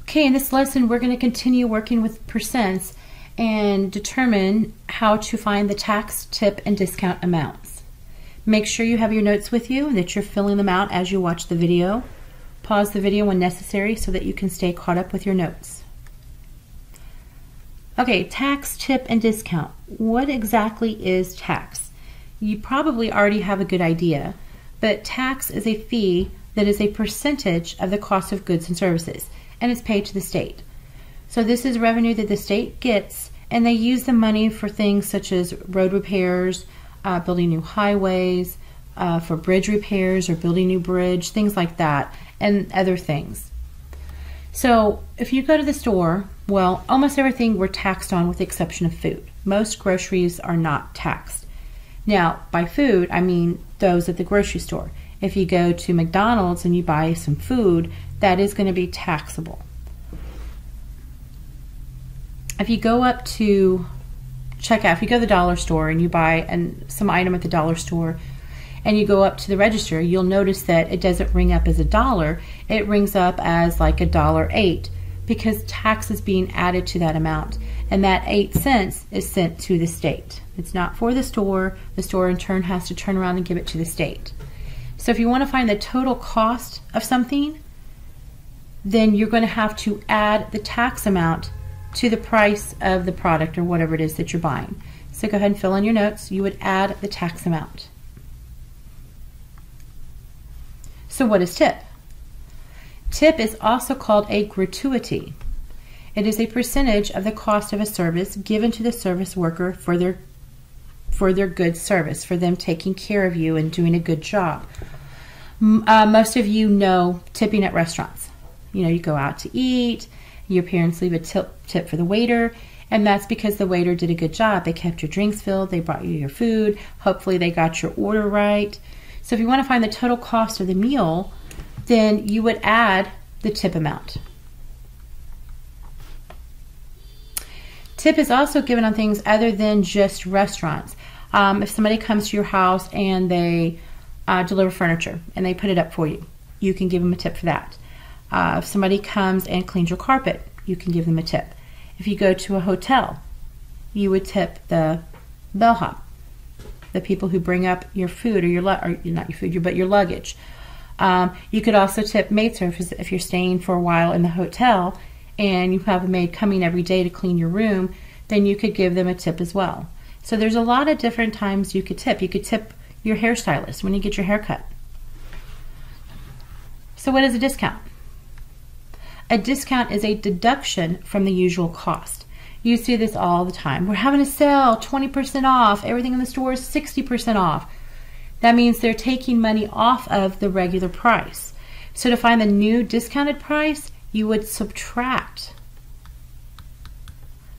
Okay, in this lesson we're going to continue working with percents and determine how to find the tax, tip, and discount amounts. Make sure you have your notes with you and that you're filling them out as you watch the video. Pause the video when necessary so that you can stay caught up with your notes. Okay, tax, tip, and discount. What exactly is tax? You probably already have a good idea, but tax is a fee that is a percentage of the cost of goods and services, and it's paid to the state. So this is revenue that the state gets, and they use the money for things such as road repairs, building new highways, for bridge repairs or building new bridge, things like that, and other things. So if you go to the store, well, almost everything we're taxed on with the exception of food. Most groceries are not taxed. Now, by food, I mean those at the grocery store. If you go to McDonald's and you buy some food, that is going to be taxable. If you go up to checkout, if you go to the dollar store and you buy some item at the dollar store and you go up to the register, you'll notice that it doesn't ring up as $1. It rings up as like $1.08 because tax is being added to that amount, and that 8 cents is sent to the state. It's not for the store. The store in turn has to turn around and give it to the state. So if you want to find the total cost of something, then you're going to have to add the tax amount to the price of the product or whatever it is that you're buying. So go ahead and fill in your notes. You would add the tax amount. So what is tip? Tip is also called a gratuity. It is a percentage of the cost of a service given to the service worker for their good service, for them taking care of you and doing a good job. Most of you know tipping at restaurants. You know, you go out to eat, your parents leave a tip for the waiter, and that's because the waiter did a good job. They kept your drinks filled, they brought you your food, hopefully they got your order right. So if you want to find the total cost of the meal, then you would add the tip amount. Tip is also given on things other than just restaurants. If somebody comes to your house and they deliver furniture and they put it up for you, you can give them a tip for that. If somebody comes and cleans your carpet, you can give them a tip. If you go to a hotel, you would tip the bellhop, the people who bring up your food or not your food, but your luggage. You could also tip maid service if you're staying for a while in the hotel and you have a maid coming every day to clean your room, then you could give them a tip as well. So there's a lot of different times you could tip. You could tip your hairstylist when you get your hair cut. So what is a discount? A discount is a deduction from the usual cost. You see this all the time. We're having a sale, 20% off. Everything in the store is 60% off. That means they're taking money off of the regular price. So to find the new discounted price, you would subtract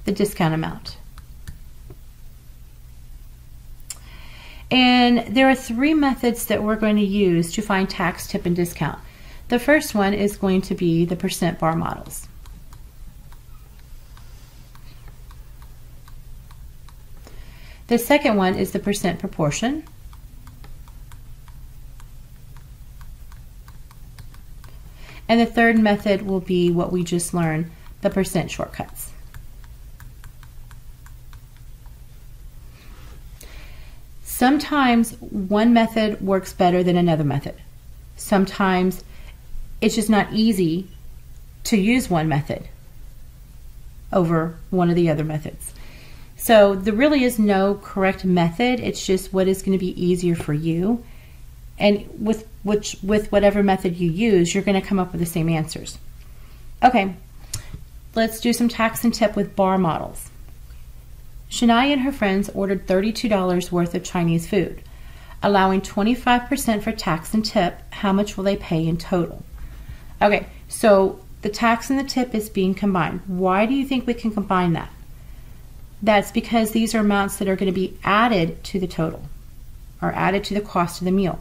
the discount amount. And there are 3 methods that we're going to use to find tax, tip, and discount. The first one is going to be the percent bar models. The second one is the percent proportion. And the third method will be what we just learned, the percent shortcuts. Sometimes one method works better than another method. Sometimes it's just not easy to use one method over one of the other methods. So there really is no correct method. It's just what is going to be easier for you. And with whatever method you use, you're going to come up with the same answers. Okay, let's do some tax and tip with bar models. Shania and her friends ordered $32 worth of Chinese food. Allowing 25% for tax and tip, how much will they pay in total? Okay, so the tax and the tip is being combined. Why do you think we can combine that? That's because these are amounts that are going to be added to the total, or added to the cost of the meal.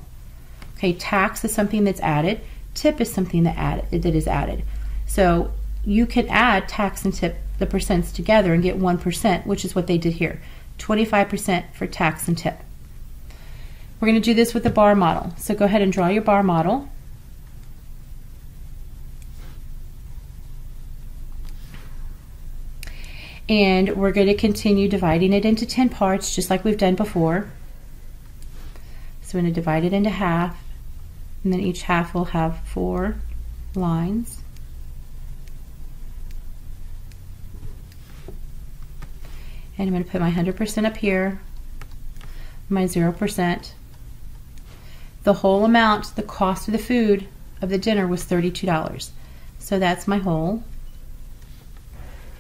Okay, tax is something that's added, tip is something that is added. So you can add tax and tip, the percents together, and get 1%, which is what they did here. 25% for tax and tip. We're going to do this with the bar model. So go ahead and draw your bar model. And we're going to continue dividing it into 10 parts just like we've done before. So I'm going to divide it into half, and then each half will have 4 lines. And I'm going to put my 100% up here, my 0%. The whole amount, the cost of the food of the dinner was $32. So that's my whole.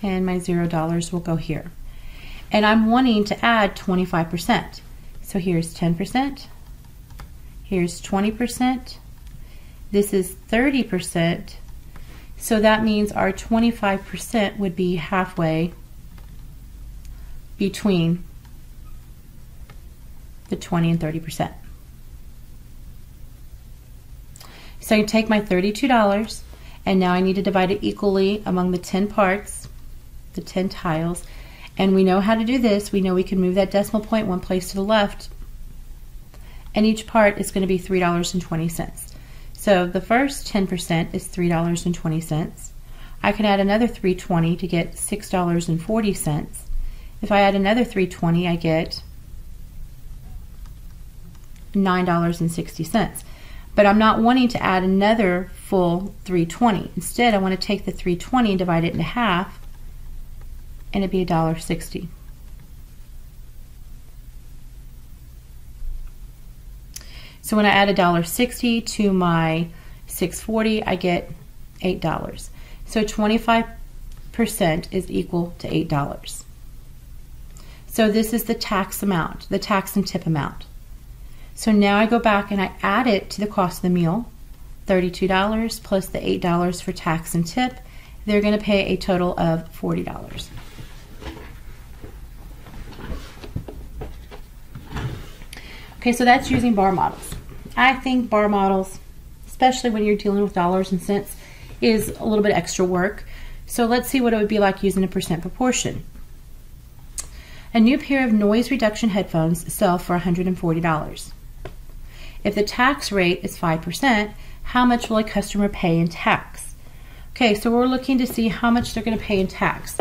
And my $0 will go here. And I'm wanting to add 25%. So here's 10%. Here's 20%. This is 30%. So that means our 25% would be halfway between the 20 and 30%. So I take my $32 and now I need to divide it equally among the 10 parts, the 10 tiles. And we know how to do this. We know we can move that decimal point one place to the left, and each part is going to be $3.20. So the first 10% is $3.20. I can add another $3.20 to get $6.40. If I add another $3.20, I get $9.60. But I'm not wanting to add another full $3.20. Instead, I want to take the $3.20 and divide it into half, and it'd be $1.60. So when I add $1.60 to my $6.40, I get $8. So 25% is equal to $8. So this is the tax amount, the tax and tip amount. So now I go back and I add it to the cost of the meal, $32 plus the $8 for tax and tip. They're going to pay a total of $40. Okay, so that's using bar models. I think bar models, especially when you're dealing with dollars and cents, is a little bit extra work. So let's see what it would be like using a percent proportion. A new pair of noise reduction headphones sell for $140. If the tax rate is 5%, how much will a customer pay in tax? Okay, so we're looking to see how much they're going to pay in tax.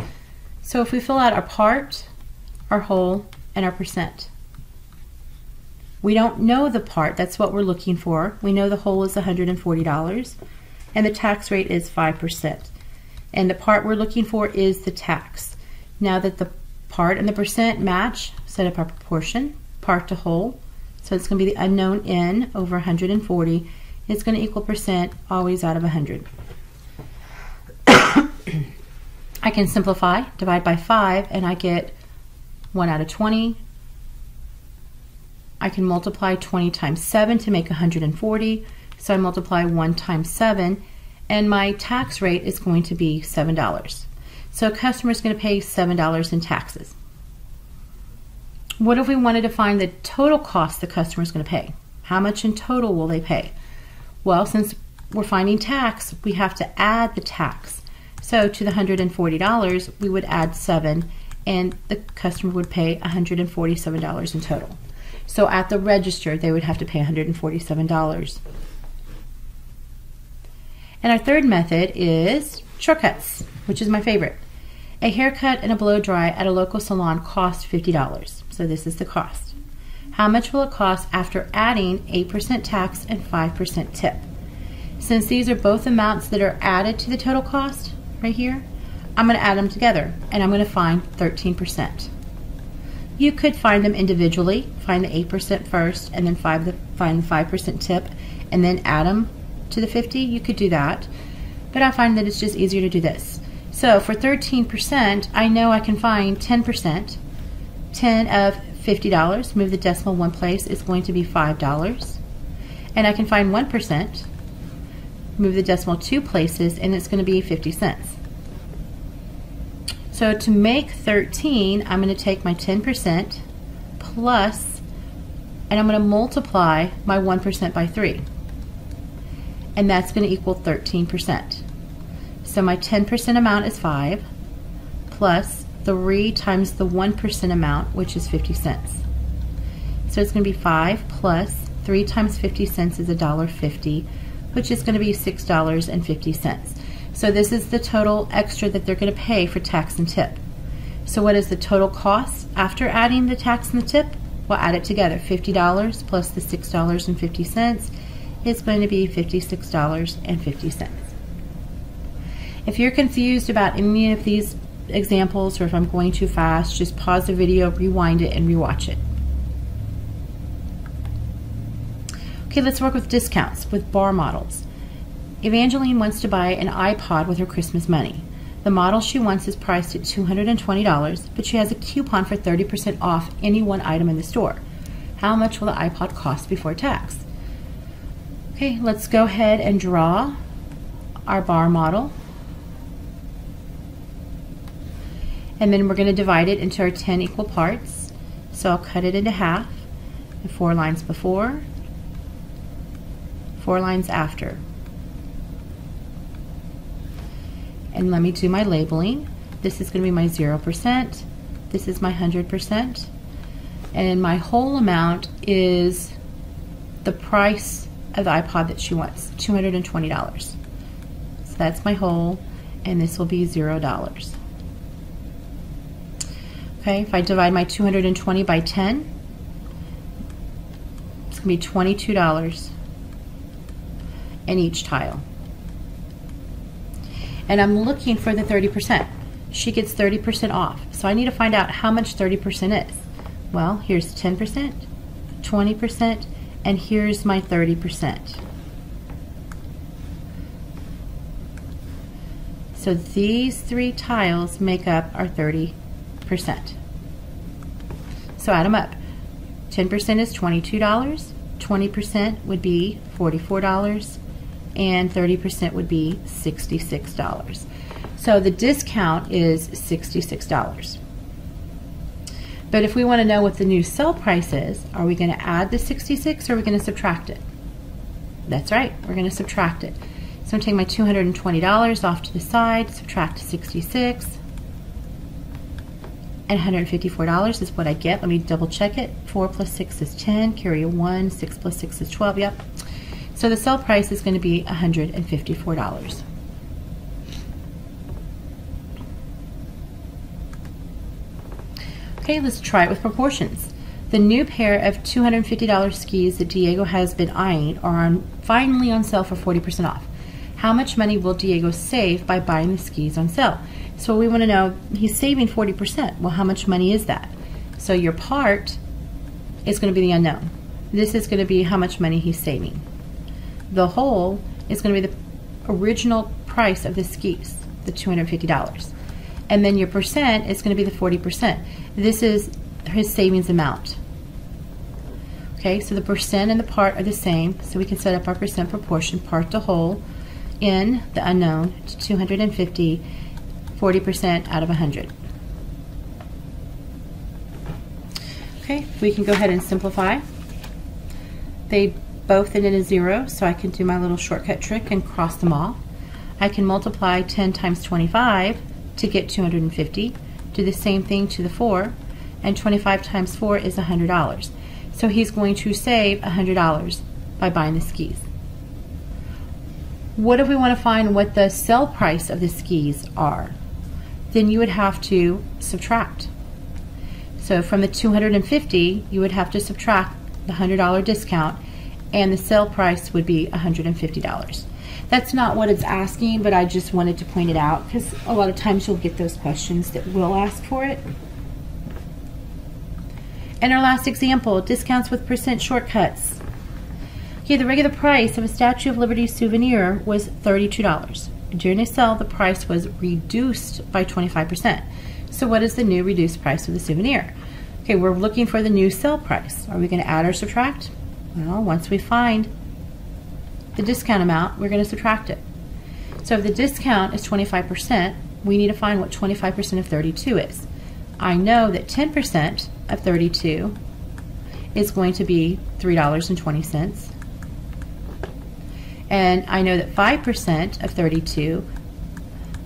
So if we fill out our part, our whole, and our percent. We don't know the part, that's what we're looking for. We know the whole is $140 and the tax rate is 5%. And the part we're looking for is the tax. Now that the part and the percent match, set up our proportion, part to whole. So it's going to be the unknown n over 140. It's going to equal percent always out of 100. I can simplify, divide by 5, and I get 1 out of 20. I can multiply 20 times 7 to make 140. So I multiply 1 times 7, and my tax rate is going to be $7. So a customer is going to pay $7 in taxes. What if we wanted to find the total cost the customer is going to pay? How much in total will they pay? Well, since we're finding tax, we have to add the tax. So to the $140, we would add 7, and the customer would pay $147 in total. So at the register, they would have to pay $147. And our third method is shortcuts, which is my favorite. A haircut and a blow dry at a local salon cost $50. So this is the cost. How much will it cost after adding 8% tax and 5% tip? Since these are both amounts that are added to the total cost right here, I'm going to add them together and I'm going to find 13%. You could find them individually, find the 8% first and then find the 5% tip and then add them to the 50. You could do that, but I find that it's just easier to do this. So for 13%, I know I can find 10%. 10 of $50, move the decimal one place, is going to be $5. And I can find 1%, move the decimal two places, and it's going to be 50 cents. So to make 13, I'm going to take my 10% plus, and I'm going to multiply my 1% by 3. And that's going to equal 13%. So my 10% amount is 5 plus 3 times the 1% amount, which is 50 cents. So it's going to be 5 plus 3 times 50 cents is $1.50, which is going to be $6.50. So this is the total extra that they're going to pay for tax and tip. So what is the total cost after adding the tax and the tip? We'll add it together. $50 plus the $6.50 is going to be $56.50. If you're confused about any of these examples, or if I'm going too fast, just pause the video, rewind it, and rewatch it. Okay, let's work with discounts, with bar models. Evangeline wants to buy an iPod with her Christmas money. The model she wants is priced at $220, but she has a coupon for 30% off any one item in the store. How much will the iPod cost before tax? Okay, let's go ahead and draw our bar model. And then we're going to divide it into our 10 equal parts. So I'll cut it into half, 4 lines before, 4 lines after. And let me do my labeling. This is going to be my 0%, this is my 100%, and my whole amount is the price of the iPod that she wants, $220. So that's my whole, and this will be $0. Okay, if I divide my 220 by 10, it's going to be $22 in each tile. And I'm looking for the 30%. She gets 30% off. So I need to find out how much 30% is. Well, here's 10%, 20%, and here's my 30%. So these 3 tiles make up our 30%. So add them up. 10% is $22, 20% would be $44, and 30% would be $66. So the discount is $66. But if we want to know what the new sell price is, are we going to add the 66 or are we going to subtract it? That's right, we're going to subtract it. So I'm taking my $220 off to the side, subtract 66, and $154 is what I get. Let me double check it. 4 plus 6 is 10, carry a 1, 6 plus 6 is 12, yep. So the sell price is going to be $154. Okay, let's try it with proportions. The new pair of $250 skis that Diego has been eyeing are finally on sale for 40% off. How much money will Diego save by buying the skis on sale? So we want to know, he's saving 40%. Well, how much money is that? So your part is going to be the unknown. This is going to be how much money he's saving. The whole is going to be the original price of the skis, the $250. And then your percent is going to be the 40%. This is his savings amount. Okay, so the percent and the part are the same, so we can set up our percent proportion, part to whole, in the unknown to 250, 40% out of 100. Okay, we can go ahead and simplify. They both end in a 0, so I can do my little shortcut trick and cross them off. I can multiply 10 times 25 to get 250. Do the same thing to the 4, and 25 times 4 is $100. So he's going to save $100 by buying the skis. What if we want to find what the sell price of the skis are? Then you would have to subtract. So from the 250, you would have to subtract the $100 discount, and the sale price would be $150. That's not what it's asking, but I just wanted to point it out because a lot of times you'll get those questions that will ask for it. And our last example, discounts with percent shortcuts. Okay, the regular price of a Statue of Liberty souvenir was $32. During a sale, the price was reduced by 25%. So what is the new reduced price of the souvenir? Okay, we're looking for the new sale price. Are we going to add or subtract? Well, once we find the discount amount, we're going to subtract it. So if the discount is 25%, we need to find what 25% of 32 is. I know that 10% of 32 is going to be $3.20. And I know that 5% of 32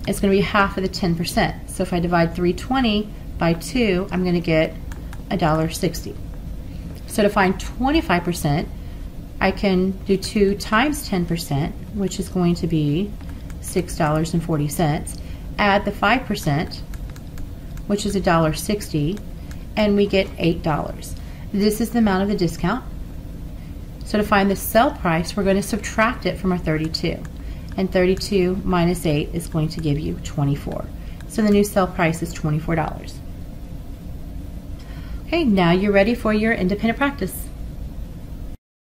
is going to be half of the 10%. So if I divide 320 by 2, I'm going to get $1.60. So to find 25%, I can do 2 times 10%, which is going to be $6.40. Add the 5%, which is $1.60, and we get $8. This is the amount of the discount. So to find the sell price, we're going to subtract it from our 32. And 32 minus 8 is going to give you 24. So the new sell price is $24. Okay, now you're ready for your independent practice.